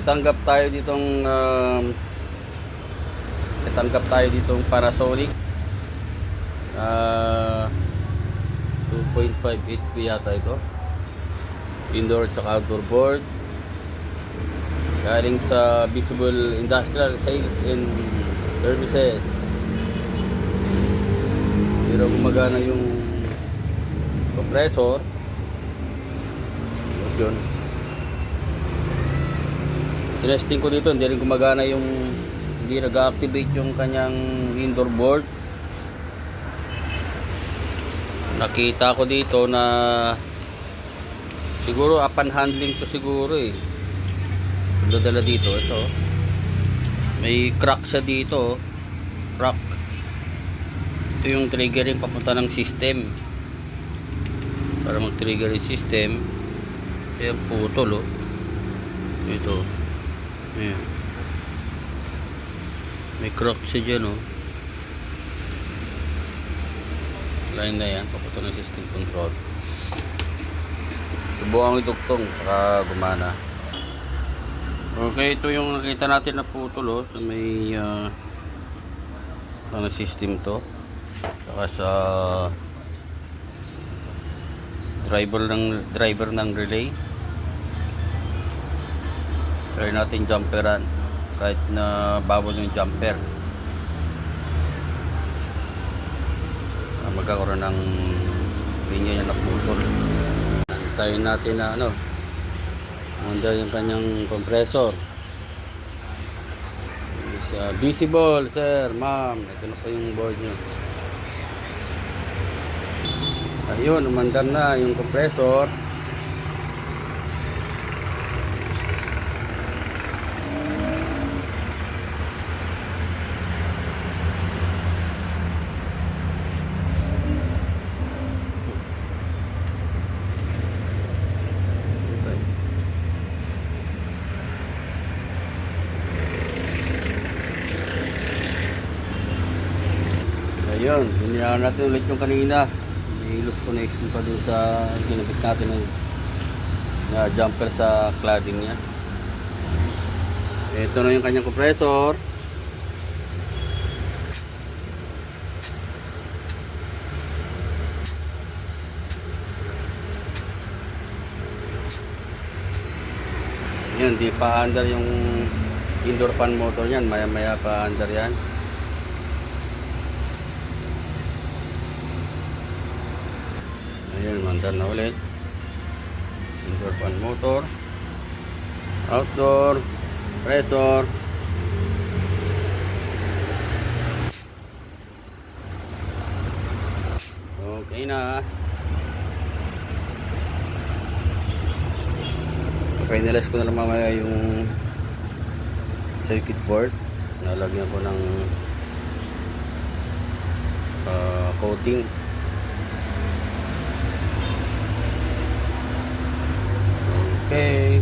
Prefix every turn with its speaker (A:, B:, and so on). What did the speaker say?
A: tanggap tayo ditong Panasonic 2.5 HP yata ito, indoor at outdoor board, galing sa Visible Industrial Sales and Services. Pero gumagana yung compressor yun. Testing ko dito, hindi rin gumagana hindi nag-activate yung kanyang indoor board. Nakita ko dito na siguro upon handling to siguro dala dito, ito may crack siya dito, crack. Ito yung triggering papunta ng system, para mag-trigger yung system. Ayan, putol ito. Ayan, may crack siya dyan line na yan, papunta ng system control. Subukan itugtong para gumana. Okay, ito yung nakita natin na putol sa may system to, saka sa driver ng relay. Try natin jumperan kahit na bawal yung jumper, magkakaroon ng linya na naputol. Antayin natin na under yung kanyang compressor. Visible, sir, ma'am. Ito na po yung board nyo. Ayun, umandar na yung compressor. Ayun, hinirahan natin ulit yung kanina. May loose connection pa doon sa ginabit natin na jumper sa cladding niya. Ito na yung kanyang compressor. Yan, di pa under yung indoor fan motor yan. Maya maya pa under yan. Ayan, mandar na ulit. Indoor fan motor, outdoor, compressor. Okay na. Finalize ko na lang mamaya yung circuit board. Nalagyan ko ng coating. Okay.